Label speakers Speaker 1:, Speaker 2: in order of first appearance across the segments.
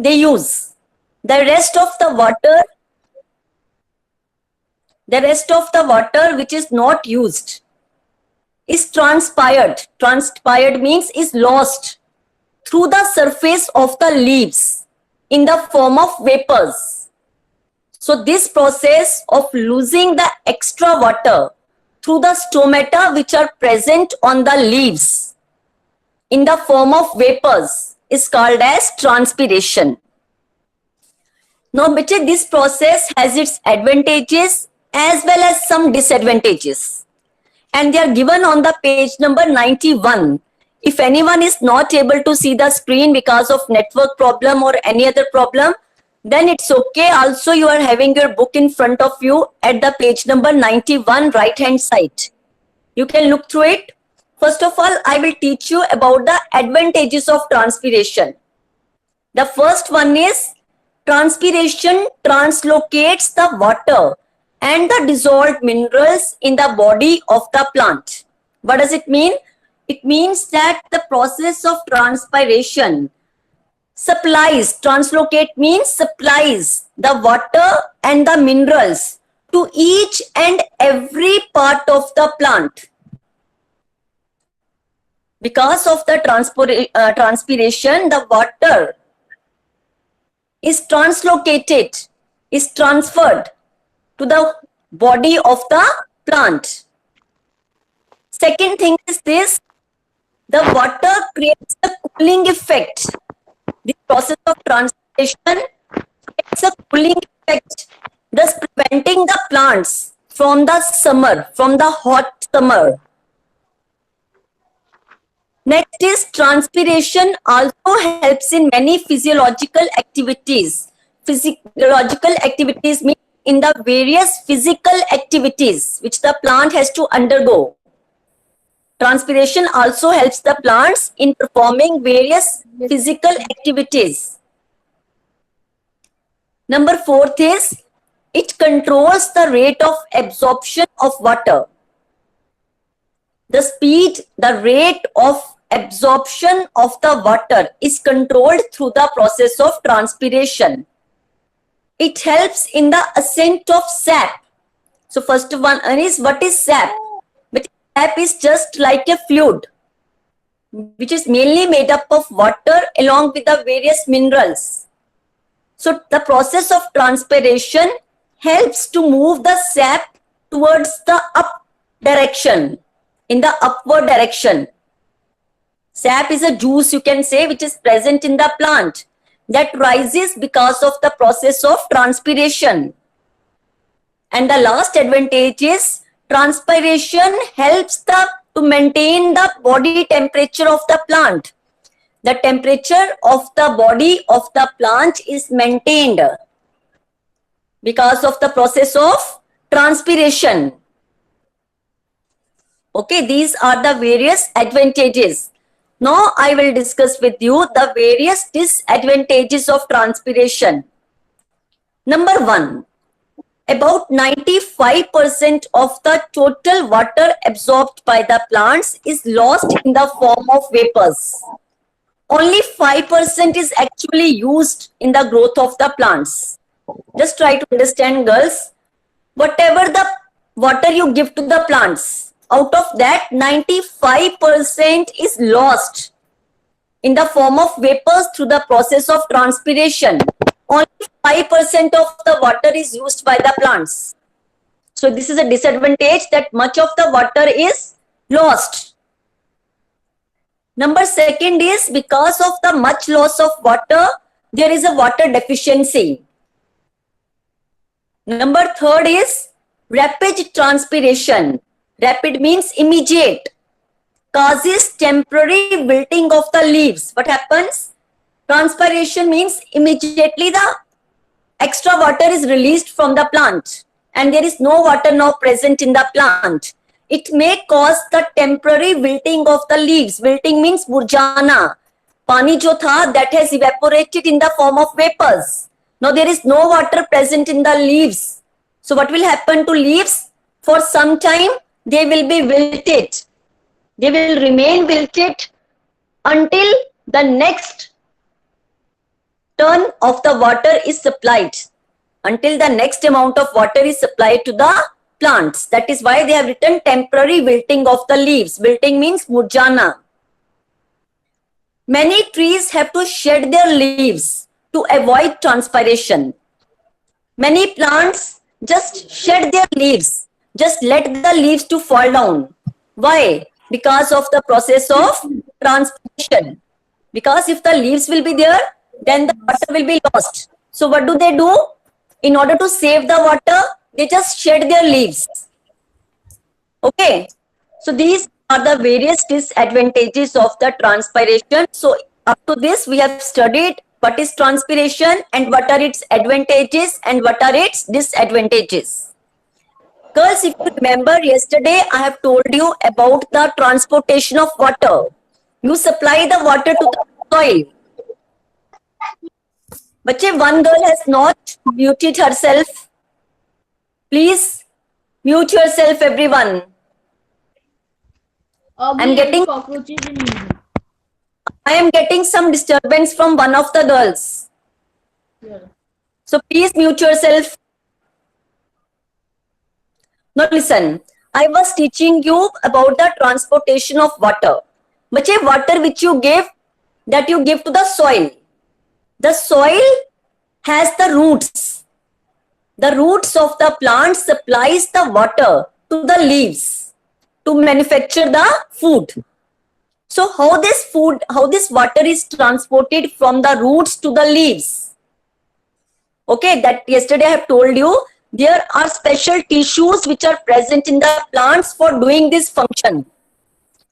Speaker 1: they use. The rest of the water which is not used is transpired. Transpired means is lost through the surface of the leaves in the form of vapors. So this process of losing the extra water through the stomata which are present on the leaves in the form of vapors is called as transpiration. Now, Biche, this process has its advantages as well as some disadvantages. And they are given on the page number 91. If anyone is not able to see the screen because of network problem or any other problem, then it's okay. Also, you are having your book in front of you at the page number 91 right hand side. You can look through it. First of all, I will teach you about the advantages of transpiration. The first one is transpiration translocates the water and the dissolved minerals in the body of the plant. What does it mean? It means that the process of transpiration supplies, translocate means supplies the water and the minerals to each and every part of the plant. Because of the transpiration, the water is translocated, is transferred to the body of the plant. Second thing is this, the water creates a cooling effect. The process of transpiration creates a cooling effect, thus preventing the plants from the summer, from the hot summer. Next is transpiration also helps in many physiological activities. Physiological activities mean in the various physical activities which the plant has to undergo. Transpiration also helps the plants in performing various physical activities. Number fourth is it controls the rate of absorption of water. The speed, the rate of absorption of the water is controlled through the process of transpiration. It helps in the ascent of sap. So first one is, what is sap? But sap is just like a fluid, which is mainly made up of water along with the various minerals. So the process of transpiration helps to move the sap towards the up direction, in the upward direction. Sap is a juice, you can say, which is present in the plant that rises because of the process of transpiration. And the last advantage is transpiration helps to maintain the body temperature of the plant. The temperature of the body of the plant is maintained because of the process of transpiration. Okay, these are the various advantages. Now I will discuss with you the various disadvantages of transpiration. Number one, about 95% of the total water absorbed by the plants is lost in the form of vapors. Only 5% is actually used in the growth of the plants. Just try to understand, girls. Whatever the water you give to the plants, out of that, 95% is lost in the form of vapors through the process of transpiration. Only 5% of the water is used by the plants. So this is a disadvantage, that much of the water is lost. Number second is, because of the much loss of water, there is a water deficiency. Number third is rapid transpiration. Rapid means immediate, causes temporary wilting of the leaves. What happens? Transpiration means immediately the extra water is released from the plant and there is no water now present in the plant. It may cause the temporary wilting of the leaves. Wilting means murjana. Pani jo tha, that has evaporated in the form of vapors. Now there is no water present in the leaves. So what will happen to leaves? For some time, they will be wilted. They will remain wilted until the next turn of the water is supplied, until the next amount of water is supplied to the plants. That is why they have written temporary wilting of the leaves. Wilting means murjana. Many trees have to shed their leaves to avoid transpiration. Many plants just shed their leaves, just let the leaves to fall down. Why? Because of the process of transpiration. Because if the leaves will be there, then the water will be lost. So what do? In order to save the water, they just shed their leaves. Okay. So these are the various disadvantages of the transpiration. So up to this, we have studied what is transpiration and what are its advantages and what are its disadvantages. Girls, if you remember yesterday, I have told you about the transportation of water. You supply the water to the soil. Bache, one girl has not muted herself. Please mute yourself, everyone. I'm getting
Speaker 2: cockroaches in India.
Speaker 1: I am getting some disturbance from one of the girls.
Speaker 2: Yeah.
Speaker 1: So please mute yourself. Now listen, I was teaching you about the transportation of water. Bache, water which you give, that you give to the soil. The soil has the roots. The roots of the plant supplies the water to the leaves to manufacture the food. So how this water is transported from the roots to the leaves? Okay, that yesterday I have told you, there are special tissues which are present in the plants for doing this function.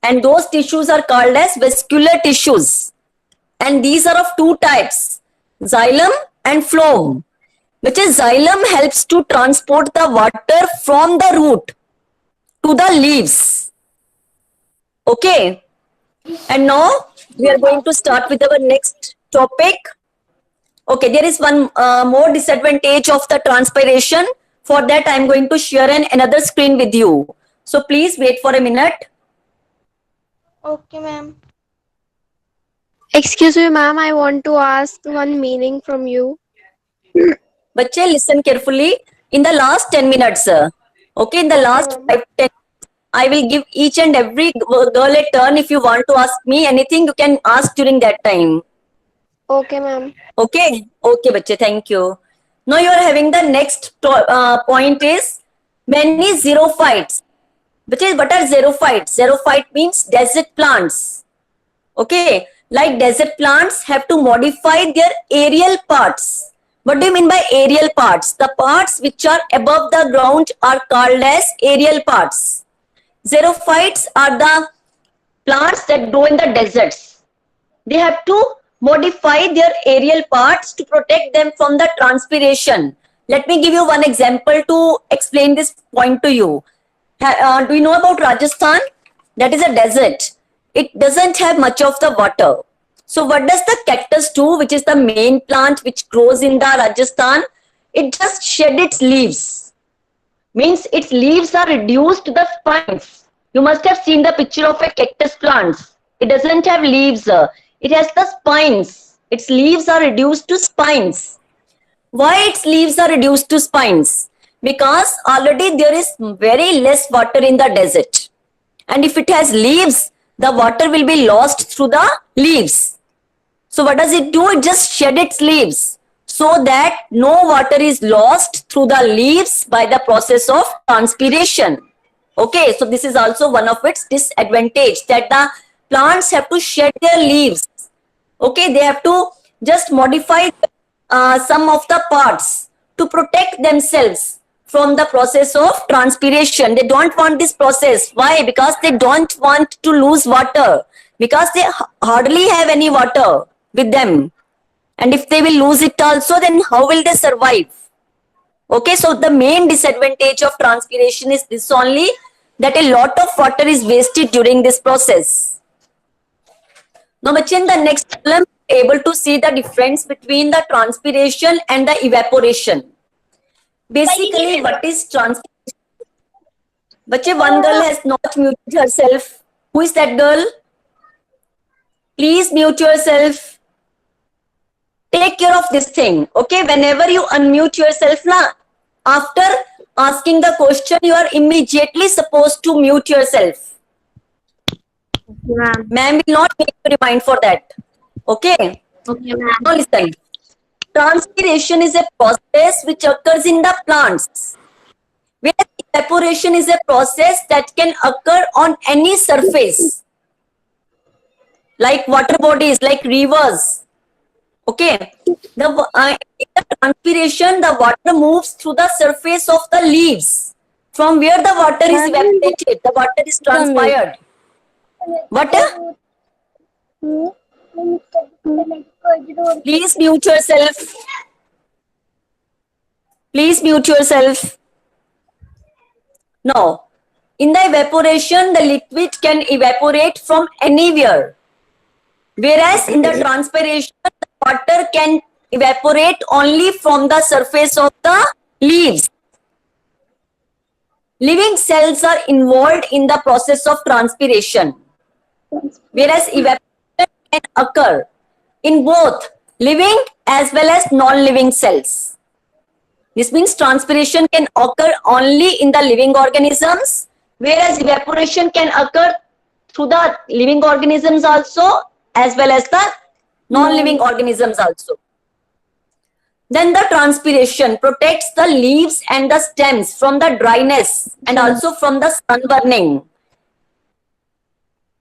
Speaker 1: And those tissues are called as vascular tissues. And these are of two types, xylem and phloem. Which is xylem helps to transport the water from the root to the leaves. Okay. And now we are going to start with our next topic. Okay, there is one more disadvantage of the transpiration. For that, I am going to share another screen with you. So please wait for a minute.
Speaker 3: Okay, ma'am. Excuse me, ma'am. I want to ask one meaning from you.
Speaker 1: Bache, listen carefully. In the last 10 minutes, okay, in the last 5 10 I will give each and every girl a turn. If you want to ask me anything, you can ask during that time.
Speaker 3: Okay, ma'am.
Speaker 1: Okay, okay, bache, thank you. Now you are having the next point is many xerophytes. Bache, what are xerophytes? Xerophyte means desert plants. Okay, like desert plants have to modify their aerial parts. What do you mean by aerial parts? The parts which are above the ground are called as aerial parts. Xerophytes are the plants that grow in the deserts. They have to modify their aerial parts to protect them from the transpiration. Let me give you one example to explain this point to you. Do you know about Rajasthan? That is a desert. It doesn't have much of the water. So what does the cactus do, which is the main plant which grows in the Rajasthan? It just shed its leaves. Means its leaves are reduced to the spines. You must have seen the picture of a cactus plant. It doesn't have leaves. It has the spines. Its leaves are reduced to spines. Why its leaves are reduced to spines? Because already there is very less water in the desert. And if it has leaves, the water will be lost through the leaves. So what does it do? It just shed its leaves so that no water is lost through the leaves by the process of transpiration. Okay, so this is also one of its disadvantage, that the plants have to shed their leaves. Okay, they have to just modify some of the parts to protect themselves from the process of transpiration. They don't want this process. Why? Because they don't want to lose water. Because they hardly have any water with them. And if they will lose it also, then how will they survive? Okay, so the main disadvantage of transpiration is this only, that a lot of water is wasted during this process. Now, in the next column, able to see the difference between the transpiration and the evaporation. Basically, what is transpiration? Bache, one girl has not muted herself. Who is that girl? Please mute yourself. take care of this thing. Okay, whenever you unmute yourself, na, after asking the question, you are immediately supposed to mute yourself.
Speaker 2: Ma'am.
Speaker 1: Ma'am will not make you remind for that. Okay.
Speaker 2: Okay, ma'am.
Speaker 1: Now listen. Transpiration is a process which occurs in the plants, whereas evaporation is a process that can occur on any surface, like water bodies, like rivers. Okay. In the transpiration, the water moves through the surface of the leaves. From where the water is evaporated, the water is transpired. What? Please mute yourself. Please mute yourself. No. In the evaporation, the liquid can evaporate from anywhere. Whereas in the transpiration, the water can evaporate only from the surface of the leaves. Living cells are involved in the process of transpiration. Whereas evaporation can occur in both living as well as non-living cells. This means transpiration can occur only in the living organisms, whereas evaporation can occur through the living organisms also, as well as the non-living organisms also. Then the transpiration protects the leaves and the stems from the dryness and also from the sunburning.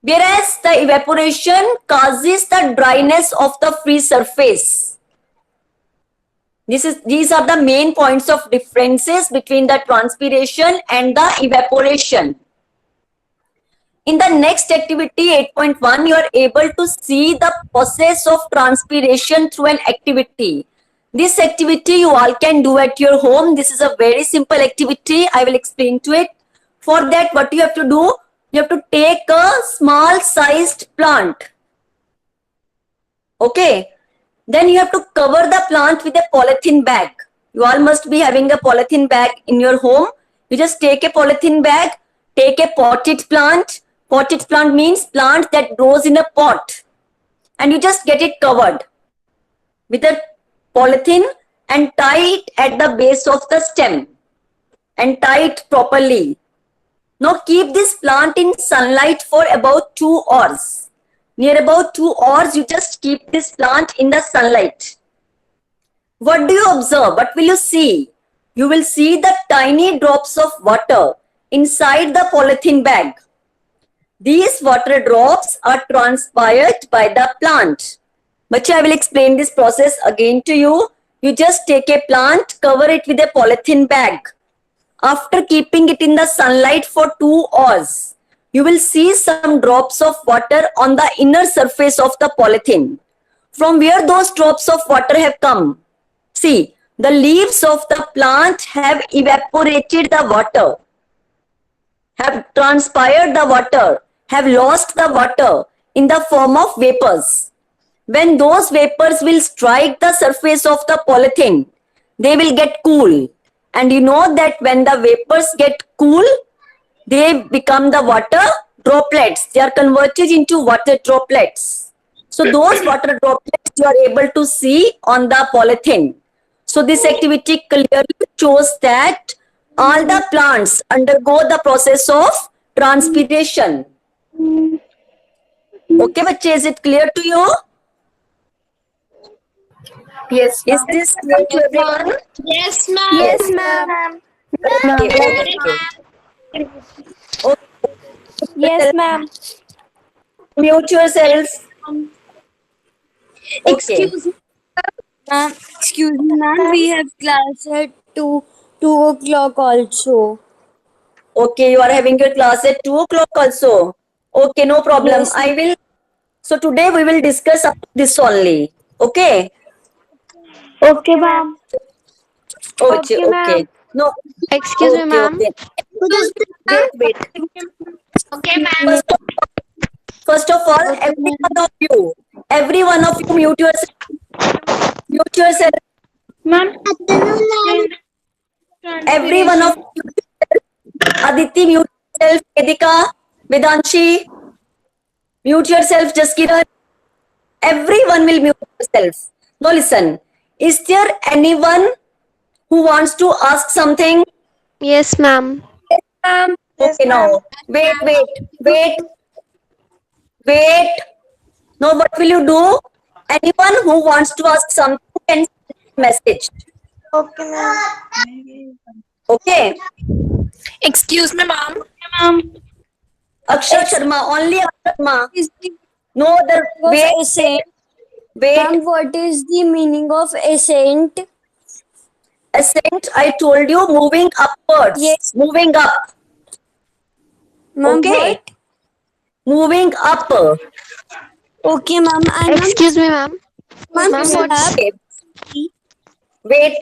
Speaker 1: Whereas the evaporation causes the dryness of the free surface. These are the main points of differences between the transpiration and the evaporation. In the next activity 8.1, you are able to see the process of transpiration through an activity. This activity you all can do at your home. This is a very simple activity. I will explain to it. For that, what you have to do, you have to take a small sized plant. Okay. Then you have to cover the plant with a polythene bag. You all must be having a polythene bag in your home. You just take a polythene bag, take a potted plant. Potted plant means plant that grows in a pot. And you just get it covered with a polythene and tie it at the base of the stem. And tie it properly. Now keep this plant in sunlight for about 2 hours. Near about 2 hours, you just keep this plant in the sunlight. What do you observe? What will you see? You will see the tiny drops of water inside the polythene bag. These water drops are transpired by the plant. But I will explain this process again to you. You just take a plant, cover it with a polythene bag. After keeping it in the sunlight for 2 hours, you will see some drops of water on the inner surface of the polythene. From where those drops of water have come? See, the leaves of the plant have evaporated the water, have transpired the water, have lost the water in the form of vapors. When those vapors will strike the surface of the polythene, they will get cool. And you know that when the vapors get cool, they become the water droplets. They are converted into water droplets. So those water droplets you are able to see on the polythene. So this activity clearly shows that all the plants undergo the process of transpiration. Okay, bache, is it clear to you?
Speaker 2: Yes.
Speaker 1: Is this clear to everyone?
Speaker 2: Yes, ma'am.
Speaker 3: Yes, ma'am.
Speaker 1: Okay, okay.
Speaker 3: Yes, ma'am.
Speaker 1: Mute yourselves.
Speaker 4: Excuse me, ma'am. We have class at 2 o'clock also.
Speaker 1: Okay, you are having your class at 2 o'clock also. Okay, no problem.
Speaker 4: Yes.
Speaker 1: So today we will discuss this only. Okay.
Speaker 4: Okay, ma'am.
Speaker 1: Okay,
Speaker 3: Okay, ma'am.
Speaker 1: okay. No.
Speaker 3: Excuse me,
Speaker 1: Okay,
Speaker 3: ma'am.
Speaker 1: okay. Wait.
Speaker 2: Okay, ma'am.
Speaker 1: First of all, every one of you mute yourself. Mute yourself.
Speaker 2: Ma'am.
Speaker 1: Every one of you. Aditi, mute yourself. Vedika, Vedanshi, mute yourself. Jaskiran. Everyone will mute yourself. Now listen. Is there anyone who wants to ask something?
Speaker 3: Yes, ma'am.
Speaker 1: Okay, now. Wait. Now what will you do? Anyone who wants to ask something can send a message.
Speaker 2: Okay, ma'am.
Speaker 1: Okay.
Speaker 2: Excuse me, ma'am.
Speaker 1: Akshay Sharma, only Akshay Sharma.
Speaker 4: Is the
Speaker 1: No other.
Speaker 4: of
Speaker 1: Wait.
Speaker 4: ascent?
Speaker 1: Wait.
Speaker 4: Ma'am, what is the meaning of ascent?
Speaker 1: Ascent, I told you, moving upwards.
Speaker 4: Yes.
Speaker 1: Moving up.
Speaker 4: Ma'am,
Speaker 1: Okay.
Speaker 4: what?
Speaker 1: Moving up.
Speaker 4: Okay, ma'am. And
Speaker 3: Excuse me, ma'am.
Speaker 4: ma'am,
Speaker 3: Ma'am,
Speaker 4: slap.
Speaker 1: Okay. Wait.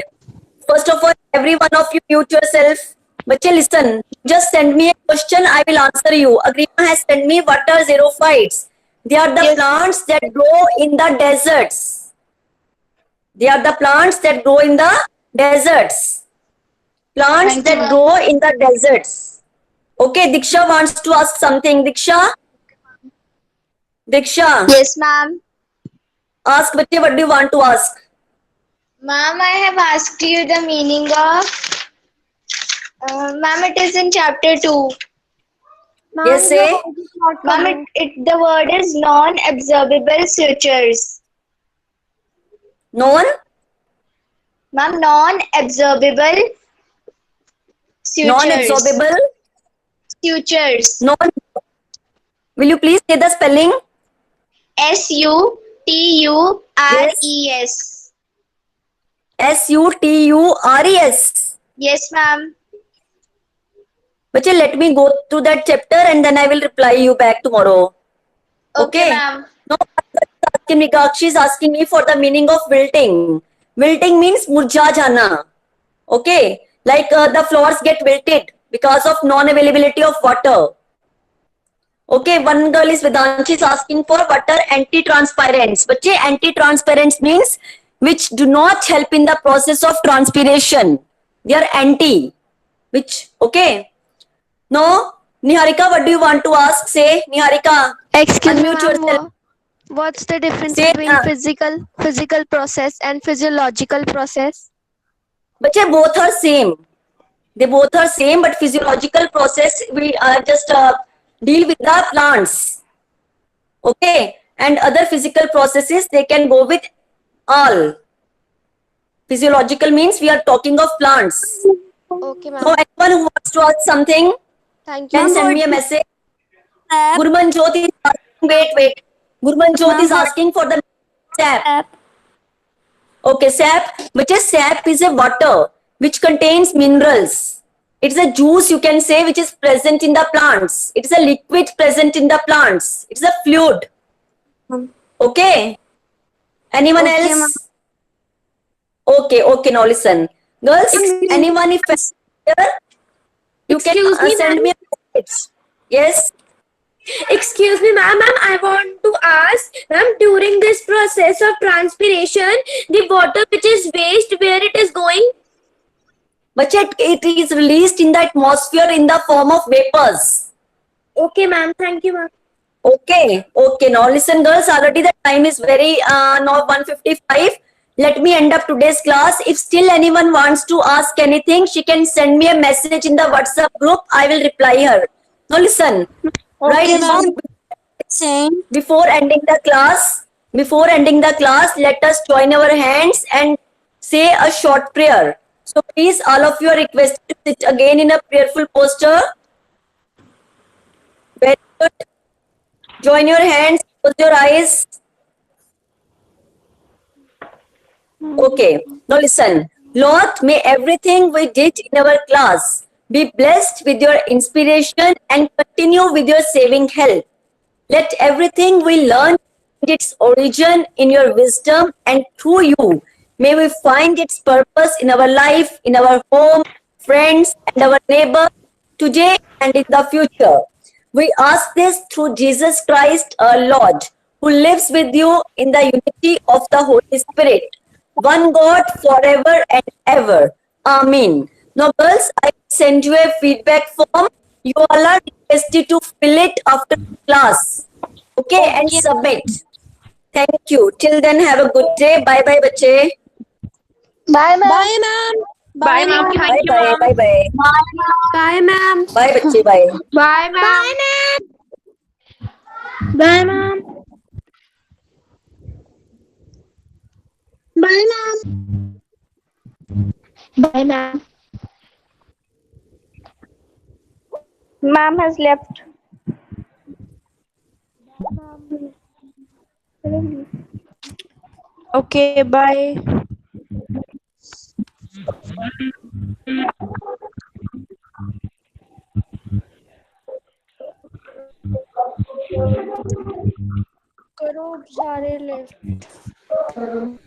Speaker 1: First of all, every one of you mute yourself. Bache, listen. Just send me a question. I will answer you. Agrima has sent me what are xerophytes. They are the plants that grow in the deserts. They are the plants that grow in the deserts. Plants
Speaker 2: Thank you,
Speaker 1: that
Speaker 2: ma'am.
Speaker 1: grow in the deserts. Okay, Diksha wants to ask something. Diksha? Diksha,
Speaker 2: Yes, ma'am.
Speaker 1: ask bache, what do you want to ask?
Speaker 2: Ma'am, I have asked you the meaning of. Ma'am, it is in chapter 2.
Speaker 1: Yes, say.
Speaker 2: Ma'am, the word is non-absorbable sutures.
Speaker 1: Non?
Speaker 2: Ma'am, non-absorbable sutures.
Speaker 1: Non-absorbable?
Speaker 2: Sutures.
Speaker 1: Non. Will you please say the spelling?
Speaker 2: S-U-T-U-R-E-S.
Speaker 1: S-U-T-U-R-E-S.
Speaker 2: Yes, ma'am.
Speaker 1: Bache, let me go through that chapter and then I will reply you back tomorrow.
Speaker 2: Okay, ma'am.
Speaker 1: No, Meenakshi is asking me for the meaning of wilting. Wilting means murjha jana. Okay, like the flowers get wilted because of non-availability of water. Okay, one girl is Vedanshi is asking for what are anti-transparents. Bache, anti-transparents means which do not help in the process of transpiration. They are anti. Which, okay. No, Niharika, what do you want to ask? Say, Niharika.
Speaker 3: Excuse me,
Speaker 1: Unmute
Speaker 3: ma'am.
Speaker 1: yourself.
Speaker 3: What's the difference
Speaker 1: Say,
Speaker 3: between physical process and physiological process?
Speaker 1: Bache, both are same. They both are same, but physiological process we just deal with the plants. Okay, and other physical processes they can go with all. Physiological means we are talking of plants.
Speaker 3: Okay, ma'am.
Speaker 1: So anyone who wants to ask something
Speaker 3: Thank you.
Speaker 1: can send me a message. Gurman Jyoti is asking, wait. Gurman Jyoti is asking for the sap. Okay, sap, which is sap is a water which contains minerals. It's a juice you can say which is present in the plants. It's a liquid present in the plants. It's a fluid. Okay. Anyone
Speaker 4: Okay,
Speaker 1: else? Okay, now listen. Girls, anyone if here, you
Speaker 5: Excuse
Speaker 1: can
Speaker 5: me,
Speaker 1: send me a message. Yes.
Speaker 5: Excuse me, ma'am. I want to ask, ma'am, during this process of transpiration, the water which is waste, where it is going?
Speaker 1: But yet it is released in the atmosphere in the form of vapors.
Speaker 5: Okay, ma'am. Thank you, ma'am.
Speaker 1: Okay. Now listen, girls. Already the time is very now 1:55. Let me end up today's class. If still anyone wants to ask anything, she can send me a message in the WhatsApp group. I will reply her. Now listen. Right now,
Speaker 4: Ascent.
Speaker 1: before ending the class, let us join our hands and say a short prayer. So please, all of you are requested to sit again in a prayerful posture. Very good. Join your hands, close your eyes. Okay, now listen. Lord, may everything we did in our class be blessed with your inspiration and continue with your saving help. Let everything we learn find its origin in your wisdom, and through you, may we find its purpose in our life, in our home, friends, and our neighbors today and in the future. We ask this through Jesus Christ, our Lord, who lives with you in the unity of the Holy Spirit, one God forever and ever. Amen. Now, girls, I send you a feedback form. You all are requested to fill it after class. Okay, and submit. Thank you. Till then, have a good day. Bye bye, बच्चे.
Speaker 2: Bye, ma'am.
Speaker 4: Bye, ma'am.
Speaker 5: Bye, ma'am.
Speaker 1: Bye
Speaker 5: Thank you,
Speaker 1: bye.
Speaker 5: ma'am.
Speaker 1: Bye bye.
Speaker 5: Bye, ma'am.
Speaker 1: Bye, बच्चे. Bye.
Speaker 5: Bye, ma'am.
Speaker 4: Bye, ma'am. Bye, ma'am.
Speaker 5: Bye, ma'am.
Speaker 2: Ma'am has left.
Speaker 4: Okay, bye. करो सारे lift